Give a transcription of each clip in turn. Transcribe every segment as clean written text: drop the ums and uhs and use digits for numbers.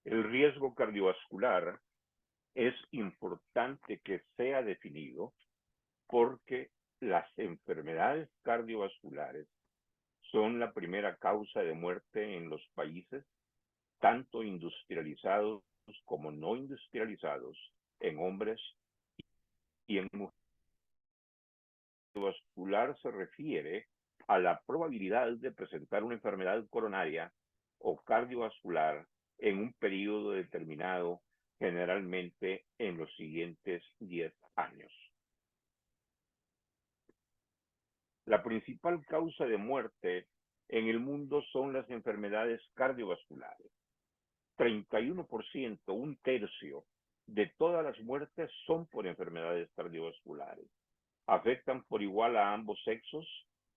El riesgo cardiovascular es importante que sea definido porque las enfermedades cardiovasculares son la primera causa de muerte en los países, tanto industrializados como no industrializados, en hombres y en mujeres. Cardiovascular se refiere a la probabilidad de presentar una enfermedad coronaria o cardiovascular en un periodo determinado, generalmente en los siguientes 10 años. La principal causa de muerte en el mundo son las enfermedades cardiovasculares. 31%, un tercio de todas las muertes son por enfermedades cardiovasculares. Afectan por igual a ambos sexos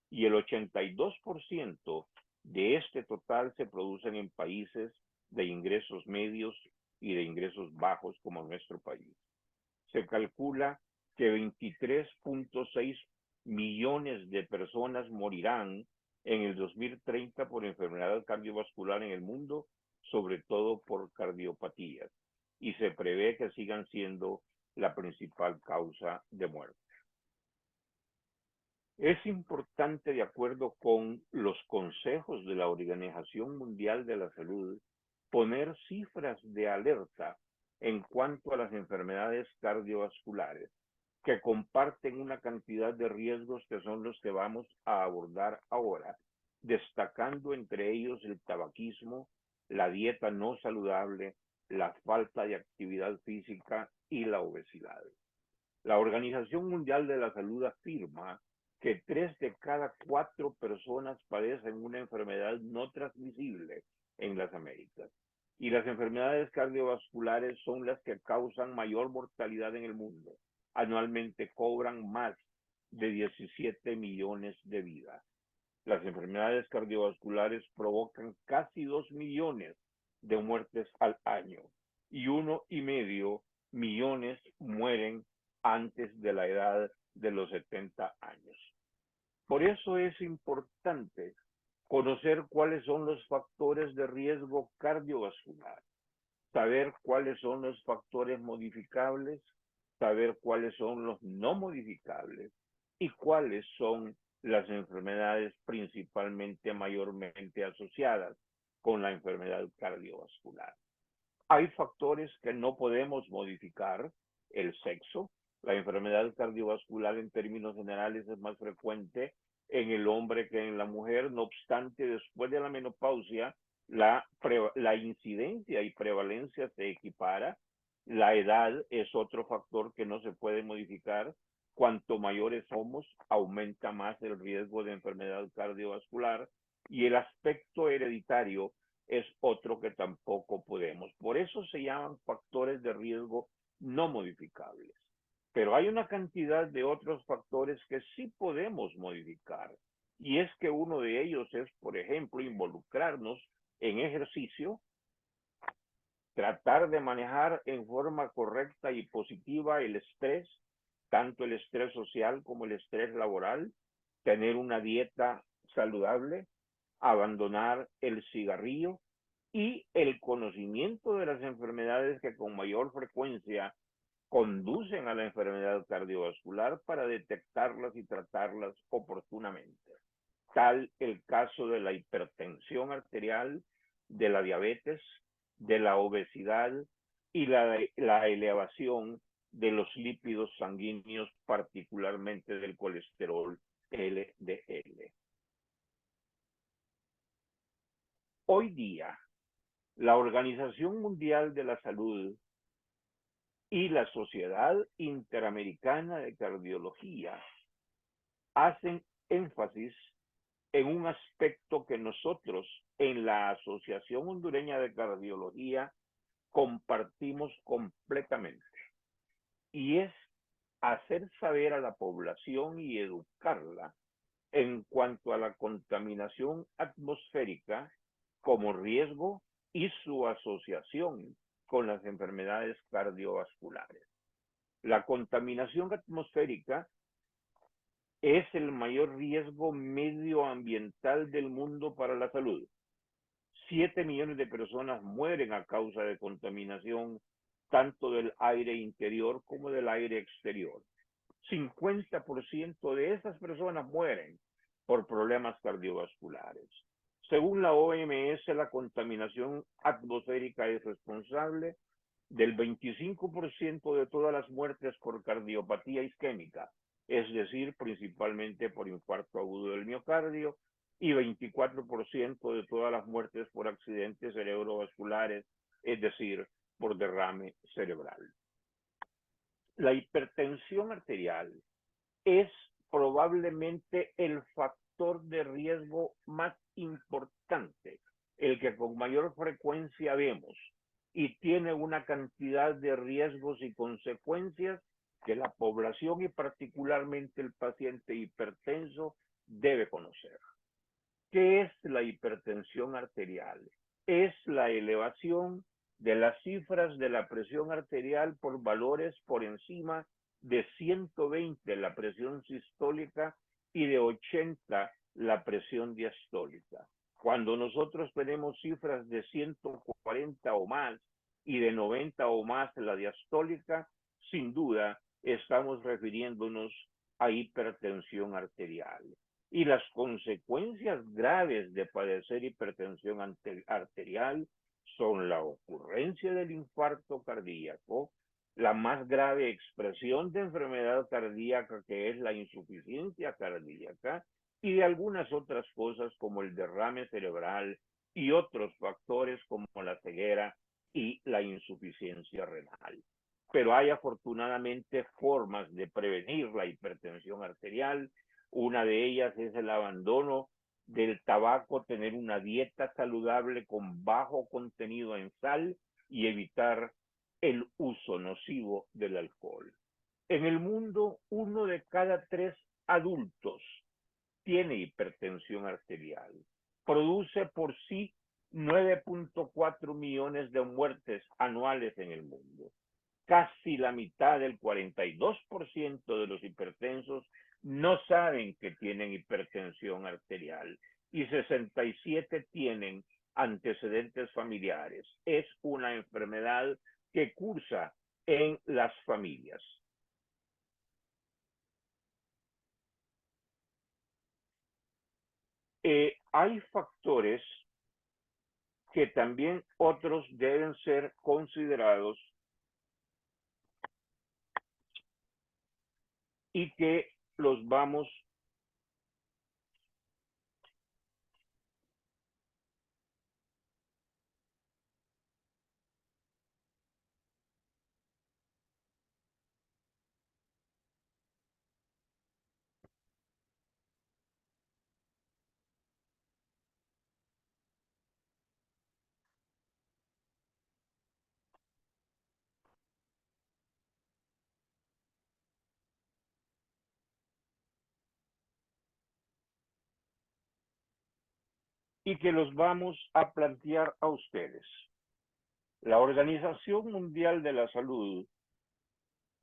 y el 82% de este total se producen en países de ingresos medios y de ingresos bajos como nuestro país. Se calcula que 23.6 millones de personas morirán en el 2030 por enfermedad cardiovascular en el mundo, sobre todo por cardiopatías, y se prevé que sigan siendo la principal causa de muerte. Es importante, de acuerdo con los consejos de la Organización Mundial de la Salud, poner cifras de alerta en cuanto a las enfermedades cardiovasculares, que comparten una cantidad de riesgos que son los que vamos a abordar ahora, destacando entre ellos el tabaquismo, la dieta no saludable, la falta de actividad física y la obesidad. La Organización Mundial de la Salud afirma que 3 de cada 4 personas padecen una enfermedad no transmisible en las Américas. Y las enfermedades cardiovasculares son las que causan mayor mortalidad en el mundo. Anualmente cobran más de 17 millones de vidas. Las enfermedades cardiovasculares provocan casi 2 millones de muertes al año y 1,5 millones mueren antes de la edad de los 70 años. Por eso es importante conocer cuáles son los factores de riesgo cardiovascular, saber cuáles son los factores modificables, saber cuáles son los no modificables y cuáles son las enfermedades principalmente mayormente asociadas con la enfermedad cardiovascular. Hay factores que no podemos modificar, el sexo. La enfermedad cardiovascular en términos generales es más frecuente en el hombre que en la mujer. No obstante, después de la menopausia, la incidencia y prevalencia se equipara. La edad es otro factor que no se puede modificar. Cuanto mayores somos, aumenta más el riesgo de enfermedad cardiovascular, y el aspecto hereditario es otro que tampoco podemos. Por eso se llaman factores de riesgo no modificables. Pero hay una cantidad de otros factores que sí podemos modificar. Y es que uno de ellos es, por ejemplo, involucrarnos en ejercicio, tratar de manejar en forma correcta y positiva el estrés, tanto el estrés social como el estrés laboral, tener una dieta saludable, abandonar el cigarrillo y el conocimiento de las enfermedades que con mayor frecuencia conducen a la enfermedad cardiovascular para detectarlas y tratarlas oportunamente. Tal el caso de la hipertensión arterial, de la diabetes, de la obesidad y la elevación de los lípidos sanguíneos, particularmente del colesterol LDL. Hoy día, la Organización Mundial de la Salud y la Sociedad Interamericana de Cardiología hacen énfasis en un aspecto que nosotros en la Asociación Hondureña de Cardiología compartimos completamente, y es hacer saber a la población y educarla en cuanto a la contaminación atmosférica como riesgo y su asociación con las enfermedades cardiovasculares. La contaminación atmosférica es el mayor riesgo medioambiental del mundo para la salud. 7 millones de personas mueren a causa de contaminación tanto del aire interior como del aire exterior. 50% de esas personas mueren por problemas cardiovasculares. Según la OMS, la contaminación atmosférica es responsable del 25% de todas las muertes por cardiopatía isquémica, es decir, principalmente por infarto agudo del miocardio, y 24% de todas las muertes por accidentes cerebrovasculares, es decir, por derrame cerebral. La hipertensión arterial es probablemente el factor de riesgo más importante, el que con mayor frecuencia vemos, y tiene una cantidad de riesgos y consecuencias que la población y particularmente el paciente hipertenso debe conocer. ¿Qué es la hipertensión arterial? Es la elevación de las cifras de la presión arterial por valores por encima de 120 la presión sistólica y de 80 la presión diastólica. Cuando nosotros tenemos cifras de 140 o más y de 90 o más la diastólica, sin duda estamos refiriéndonos a hipertensión arterial. Y las consecuencias graves de padecer hipertensión arterial son la ocurrencia del infarto cardíaco, la más grave expresión de enfermedad cardíaca, que es la insuficiencia cardíaca, y de algunas otras cosas como el derrame cerebral y otros factores como la ceguera y la insuficiencia renal. Pero hay afortunadamente formas de prevenir la hipertensión arterial. Una de ellas es el abandono del tabaco, tener una dieta saludable con bajo contenido en sal y evitar el uso nocivo del alcohol. En el mundo, 1 de cada 3 adultos tiene hipertensión arterial. Produce por sí 9.4 millones de muertes anuales en el mundo. Casi la mitad, del 42% de los hipertensos, no saben que tienen hipertensión arterial y 67 tienen antecedentes familiares. Es una enfermedad que cursa en las familias. Hay factores que también otros deben ser considerados y que los vamos y que los vamos a plantear a ustedes. La Organización Mundial de la Salud,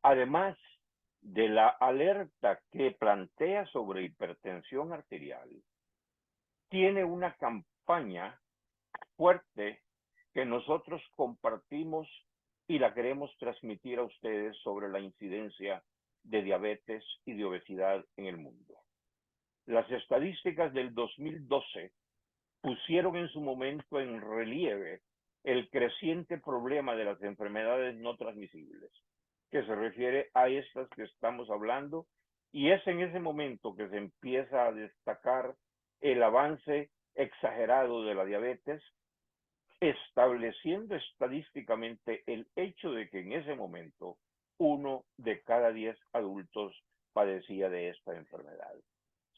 además de la alerta que plantea sobre hipertensión arterial, tiene una campaña fuerte que nosotros compartimos y la queremos transmitir a ustedes sobre la incidencia de diabetes y de obesidad en el mundo. Las estadísticas del 2012 pusieron en su momento en relieve el creciente problema de las enfermedades no transmisibles, que se refiere a estas que estamos hablando, y es en ese momento que se empieza a destacar el avance exagerado de la diabetes, estableciendo estadísticamente el hecho de que en ese momento 1 de cada 10 adultos padecía de esta enfermedad.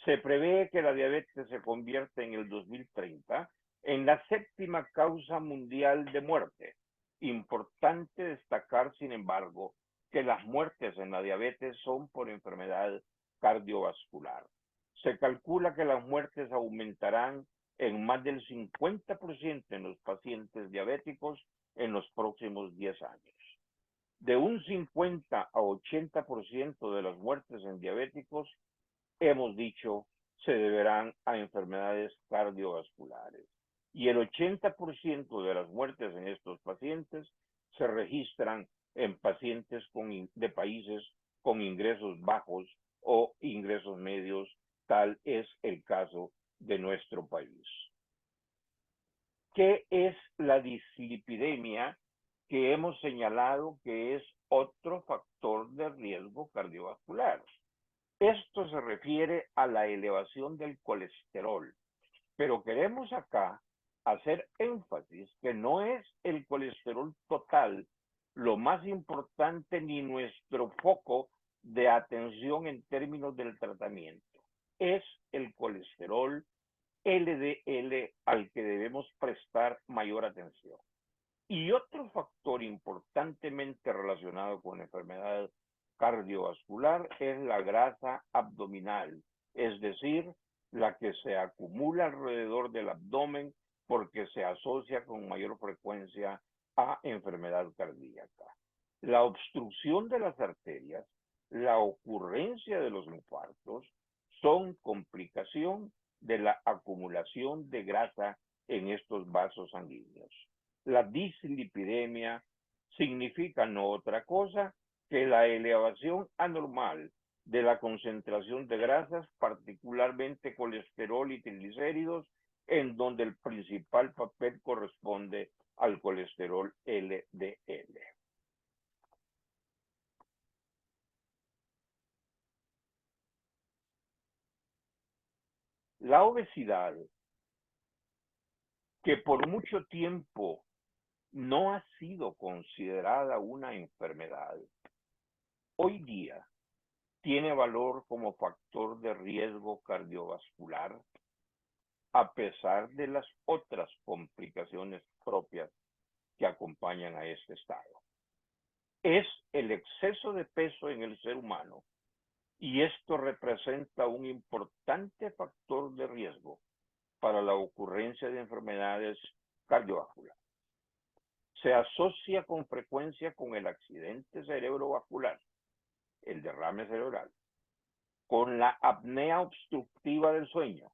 Se prevé que la diabetes se convierta en el 2030 en la 7ª causa mundial de muerte. Importante destacar, sin embargo, que las muertes en la diabetes son por enfermedad cardiovascular. Se calcula que las muertes aumentarán en más del 50% en los pacientes diabéticos en los próximos 10 años. De un 50 a 80% de las muertes en diabéticos, hemos dicho, se deberán a enfermedades cardiovasculares. y el 80% de las muertes en estos pacientes se registran en pacientes de países con ingresos bajos o ingresos medios. Tal es el caso de nuestro país. ¿Qué es la dislipidemia que hemos señalado que es otro factor de riesgo cardiovascular? Esto se refiere a la elevación del colesterol, pero queremos acá hacer énfasis que no es el colesterol total lo más importante ni nuestro foco de atención en términos del tratamiento. Es el colesterol LDL al que debemos prestar mayor atención. Y otro factor importantemente relacionado con la enfermedad cardiovascular es la grasa abdominal, es decir, la que se acumula alrededor del abdomen porque se asocia con mayor frecuencia a enfermedad cardíaca. La obstrucción de las arterias, la ocurrencia de los infartos, son complicación de la acumulación de grasa en estos vasos sanguíneos. La dislipidemia significa no otra cosa que la elevación anormal de la concentración de grasas, particularmente colesterol y triglicéridos, en donde el principal papel corresponde al colesterol LDL. La obesidad, que por mucho tiempo no ha sido considerada una enfermedad, hoy día tiene valor como factor de riesgo cardiovascular, a pesar de las otras complicaciones propias que acompañan a este estado. Es el exceso de peso en el ser humano, y esto representa un importante factor de riesgo para la ocurrencia de enfermedades cardiovasculares. Se asocia con frecuencia con el accidente cerebrovascular, el derrame cerebral, con la apnea obstructiva del sueño,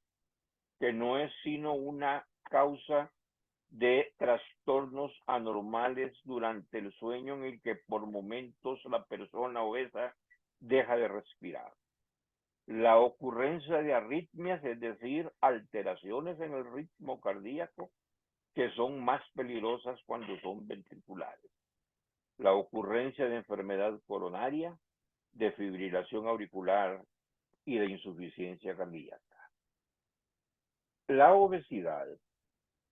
que no es sino una causa de trastornos anormales durante el sueño en el que por momentos la persona obesa deja de respirar. La ocurrencia de arritmias, es decir, alteraciones en el ritmo cardíaco, que son más peligrosas cuando son ventriculares. La ocurrencia de enfermedad coronaria, de fibrilación auricular y de insuficiencia cardíaca. La obesidad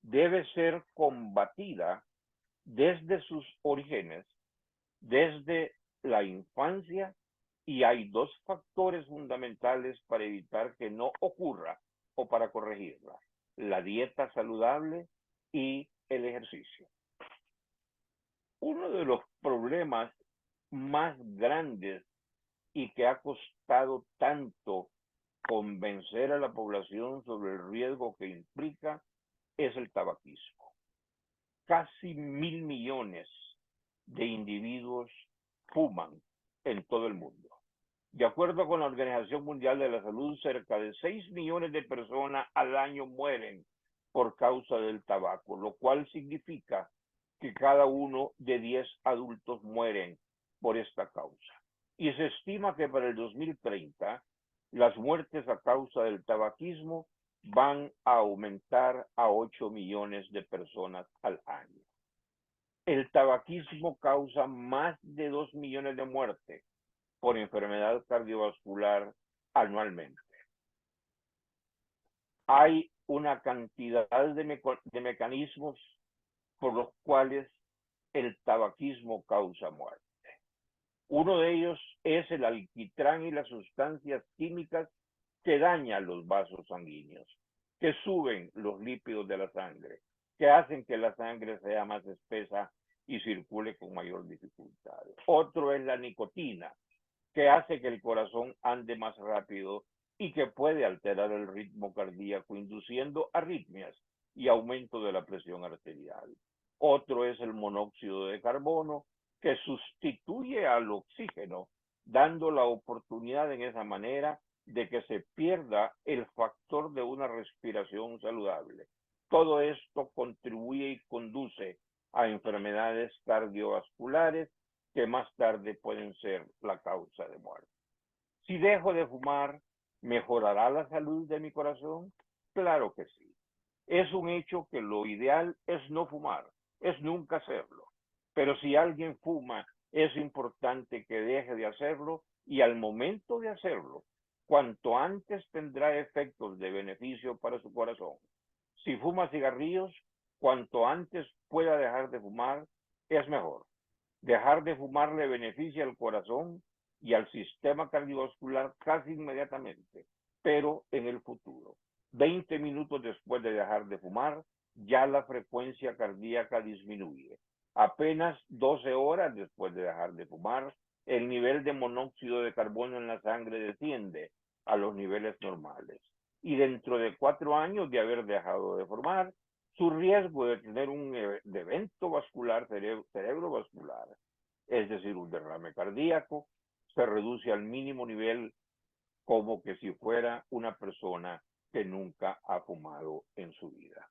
debe ser combatida desde sus orígenes, desde la infancia, y hay dos factores fundamentales para evitar que no ocurra o para corregirla: la dieta saludable y el ejercicio. Uno de los problemas más grandes y que ha costado tanto convencer a la población sobre el riesgo que implica es el tabaquismo. Casi 1.000 millones de individuos fuman en todo el mundo. De acuerdo con la Organización Mundial de la Salud, cerca de 6 millones de personas al año mueren por causa del tabaco, lo cual significa que cada uno de 10 adultos mueren por esta causa. Y se estima que para el 2030 las muertes a causa del tabaquismo van a aumentar a 8 millones de personas al año. El tabaquismo causa más de 2 millones de muertes por enfermedad cardiovascular anualmente. Hay una cantidad de mecanismos por los cuales el tabaquismo causa muerte. Uno de ellos es el alquitrán y las sustancias químicas que dañan los vasos sanguíneos, que suben los lípidos de la sangre, que hacen que la sangre sea más espesa y circule con mayor dificultad. Otro es la nicotina, que hace que el corazón ande más rápido y que puede alterar el ritmo cardíaco, induciendo arritmias y aumento de la presión arterial. Otro es el monóxido de carbono, que sustituye al oxígeno, dando la oportunidad en esa manera de que se pierda el factor de una respiración saludable. Todo esto contribuye y conduce a enfermedades cardiovasculares que más tarde pueden ser la causa de muerte. Si dejo de fumar, ¿mejorará la salud de mi corazón? Claro que sí. Es un hecho que lo ideal es no fumar, es nunca hacerlo. Pero si alguien fuma, es importante que deje de hacerlo y al momento de hacerlo, cuanto antes tendrá efectos de beneficio para su corazón. Si fuma cigarrillos, cuanto antes pueda dejar de fumar, es mejor. Dejar de fumar le beneficia al corazón y al sistema cardiovascular casi inmediatamente, pero en el futuro. 20 minutos después de dejar de fumar, ya la frecuencia cardíaca disminuye. Apenas 12 horas después de dejar de fumar, el nivel de monóxido de carbono en la sangre desciende a los niveles normales. Y dentro de 4 años de haber dejado de fumar, su riesgo de tener un evento vascular, cerebrovascular, es decir, un derrame cardíaco, se reduce al mínimo nivel como que si fuera una persona que nunca ha fumado en su vida.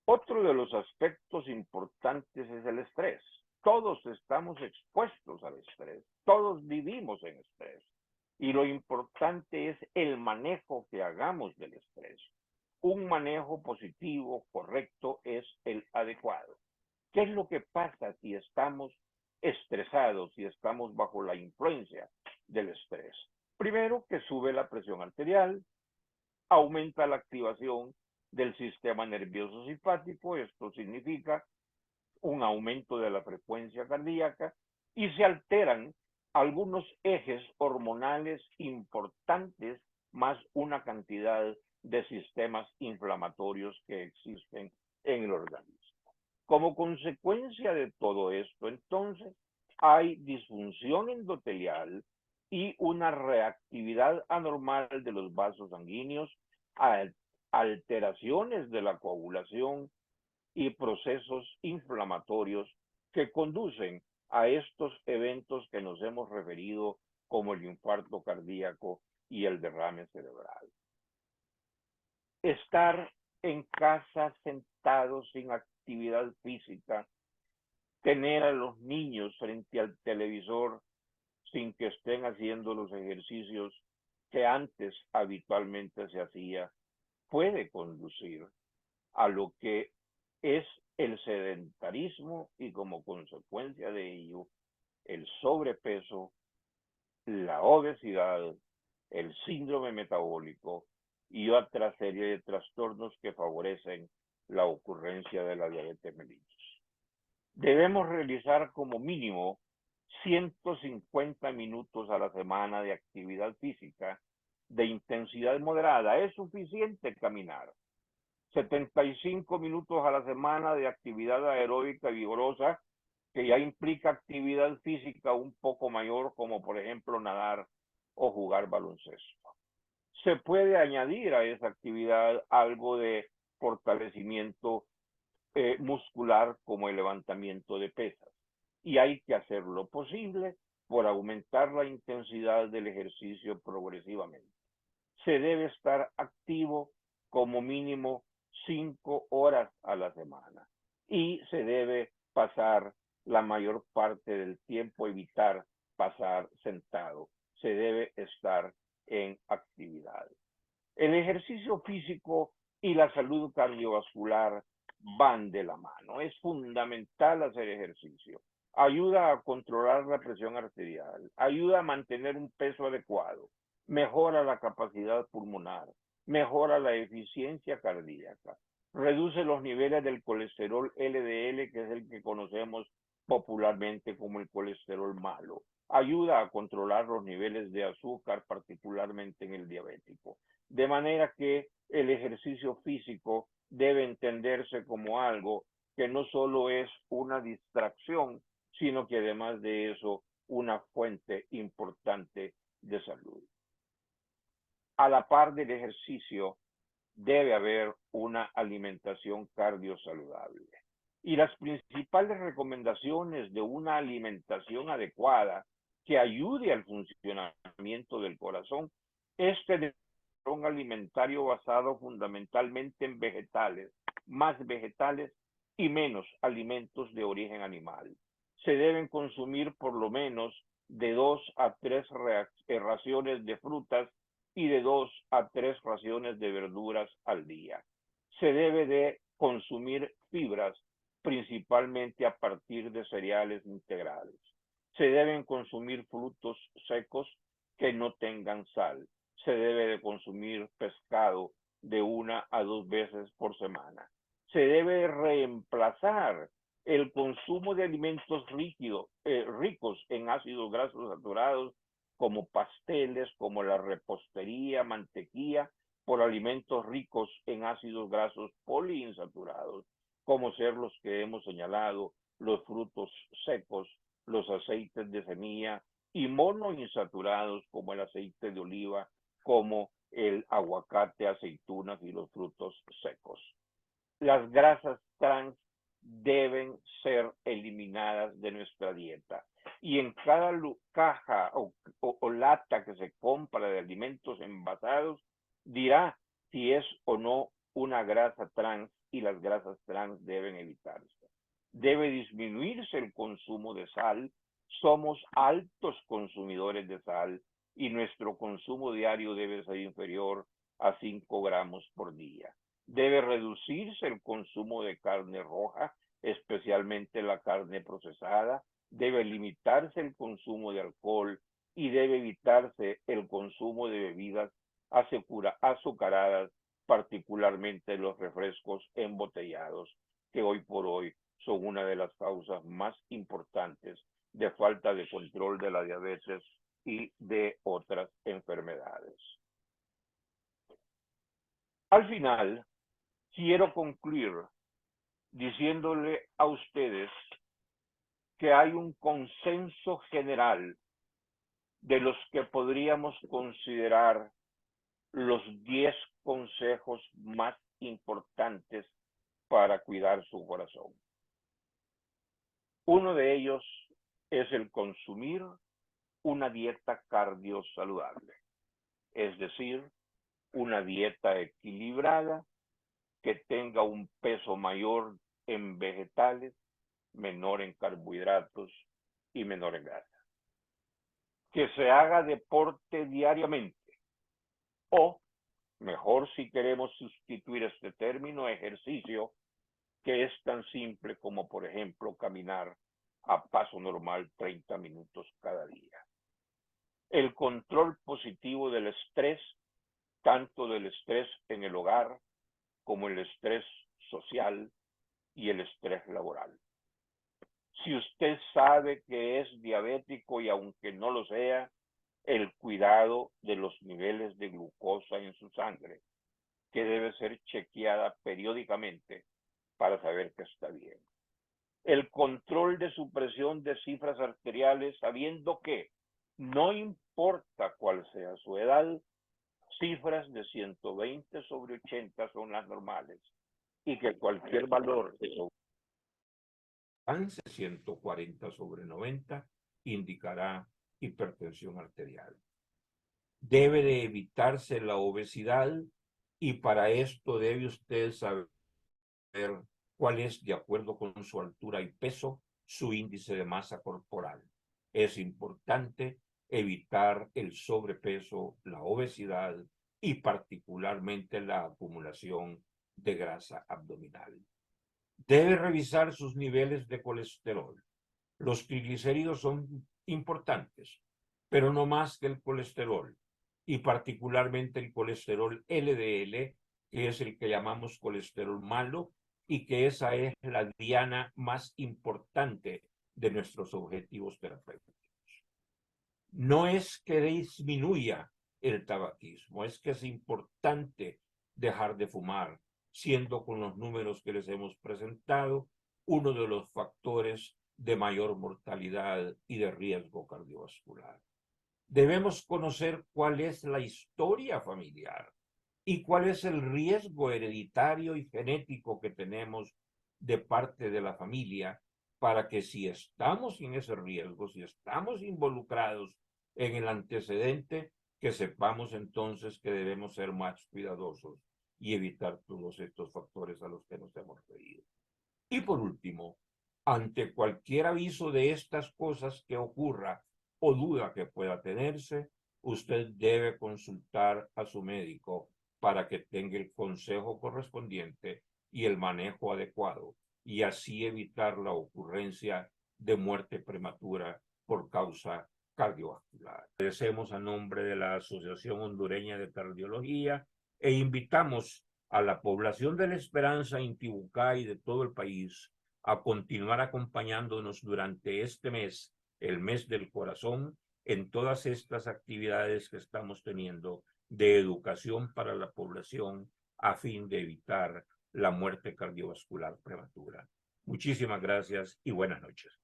Otro de los aspectos importantes es el estrés. Todos estamos expuestos al estrés, todos vivimos en estrés. Y lo importante es el manejo que hagamos del estrés. Un manejo positivo, correcto, es el adecuado. ¿Qué es lo que pasa si estamos estresados, si estamos bajo la influencia del estrés? Primero, que sube la presión arterial, aumenta la activación del sistema nervioso simpático, esto significa un aumento de la frecuencia cardíaca y se alteran algunos ejes hormonales importantes más una cantidad de sistemas inflamatorios que existen en el organismo. Como consecuencia de todo esto, entonces, hay disfunción endotelial y una reactividad anormal de los vasos sanguíneos, alteraciones de la coagulación y procesos inflamatorios que conducen a estos eventos que nos hemos referido como el infarto cardíaco y el derrame cerebral. Estar en casa sentado sin actividad física, tener a los niños frente al televisor sin que estén haciendo los ejercicios que antes habitualmente se hacía, puede conducir a lo que es el sedentarismo y como consecuencia de ello el sobrepeso, la obesidad, el síndrome metabólico y otra serie de trastornos que favorecen la ocurrencia de la diabetes mellitus. Debemos realizar como mínimo 150 minutos a la semana de actividad física de intensidad moderada. Es suficiente caminar. 75 minutos a la semana de actividad aeróbica vigorosa, que ya implica actividad física un poco mayor, como por ejemplo nadar o jugar baloncesto. Se puede añadir a esa actividad algo de fortalecimiento muscular como el levantamiento de pesas. Y hay que hacer lo posible por aumentar la intensidad del ejercicio progresivamente. Se debe estar activo como mínimo 5 horas a la semana y se debe pasar la mayor parte del tiempo, evitar pasar sentado. Se debe estar en actividad. El ejercicio físico y la salud cardiovascular van de la mano. Es fundamental hacer ejercicio. Ayuda a controlar la presión arterial, ayuda a mantener un peso adecuado, mejora la capacidad pulmonar, mejora la eficiencia cardíaca, reduce los niveles del colesterol LDL, que es el que conocemos popularmente como el colesterol malo, ayuda a controlar los niveles de azúcar, particularmente en el diabético. De manera que el ejercicio físico debe entenderse como algo que no solo es una distracción, sino que además de eso, una fuente importante de salud. A la par del ejercicio, debe haber una alimentación cardiosaludable. Y las principales recomendaciones de una alimentación adecuada que ayude al funcionamiento del corazón es tener alimentario basado fundamentalmente en vegetales, más vegetales y menos alimentos de origen animal. Se deben consumir por lo menos de 2 a 3 raciones de frutas y de 2 a 3 raciones de verduras al día. Se debe de consumir fibras, principalmente a partir de cereales integrales. Se deben consumir frutos secos que no tengan sal. Se debe de consumir pescado de 1 a 2 veces por semana. Se debe reemplazar el consumo de alimentos ricos en ácidos grasos saturados, como pasteles, como la repostería, mantequilla, por alimentos ricos en ácidos grasos poliinsaturados, como ser los que hemos señalado, los frutos secos, los aceites de semilla y monoinsaturados, como el aceite de oliva, como el aguacate, aceitunas y los frutos secos. Las grasas trans deben ser eliminadas de nuestra dieta. Y en cada caja o lata que se compra de alimentos envasados, dirá si es o no una grasa trans, y las grasas trans deben evitarse. Debe disminuirse el consumo de sal. Somos altos consumidores de sal y nuestro consumo diario debe ser inferior a 5 gramos por día. Debe reducirse el consumo de carne roja, especialmente la carne procesada. Debe limitarse el consumo de alcohol y debe evitarse el consumo de bebidas azucaradas, particularmente los refrescos embotellados, que hoy por hoy son una de las causas más importantes de falta de control de la diabetes y de otras enfermedades. Al final, quiero concluir diciéndole a ustedes que hay un consenso general de los que podríamos considerar los 10 consejos más importantes para cuidar su corazón. Uno de ellos es el consumir una dieta cardiosaludable, es decir, una dieta equilibrada que tenga un peso mayor en vegetales, menor en carbohidratos y menor en grasa. Que se haga deporte diariamente, o mejor, si queremos sustituir este término, ejercicio, que es tan simple como, por ejemplo, caminar a paso normal 30 minutos cada día. El control positivo del estrés, tanto del estrés en el hogar como el estrés social y el estrés laboral. Si usted sabe que es diabético y aunque no lo sea, el cuidado de los niveles de glucosa en su sangre, que debe ser chequeada periódicamente para saber que está bien. El control de su presión de cifras arteriales, sabiendo que no importa cuál sea su edad, cifras de 120/80 son las normales y que cualquier valor de 140/90 indicará hipertensión arterial. Debe de evitarse la obesidad y para esto debe usted saber cuál es, de acuerdo con su altura y peso, su índice de masa corporal. Es importante evitar el sobrepeso, la obesidad y particularmente la acumulación de grasa abdominal. Debe revisar sus niveles de colesterol. Los triglicéridos son importantes, pero no más que el colesterol, y particularmente el colesterol LDL, que es el que llamamos colesterol malo, y que esa es la diana más importante de nuestros objetivos terapéuticos. No es que disminuya el tabaquismo, es que es importante dejar de fumar, siendo con los números que les hemos presentado uno de los factores de mayor mortalidad y de riesgo cardiovascular. Debemos conocer cuál es la historia familiar y cuál es el riesgo hereditario y genético que tenemos de parte de la familia, para que si estamos en ese riesgo, si estamos involucrados en el antecedente, que sepamos entonces que debemos ser más cuidadosos y evitar todos estos factores a los que nos hemos referido. Y por último, ante cualquier aviso de estas cosas que ocurra o duda que pueda tenerse, usted debe consultar a su médico para que tenga el consejo correspondiente y el manejo adecuado, y así evitar la ocurrencia de muerte prematura por causa cardiovascular. Agradecemos a nombre de la Asociación Hondureña de Cardiología e invitamos a la población de La Esperanza, Intibucá y de todo el país a continuar acompañándonos durante este mes, el mes del corazón, en todas estas actividades que estamos teniendo de educación para la población a fin de evitar la muerte cardiovascular prematura. Muchísimas gracias y buenas noches.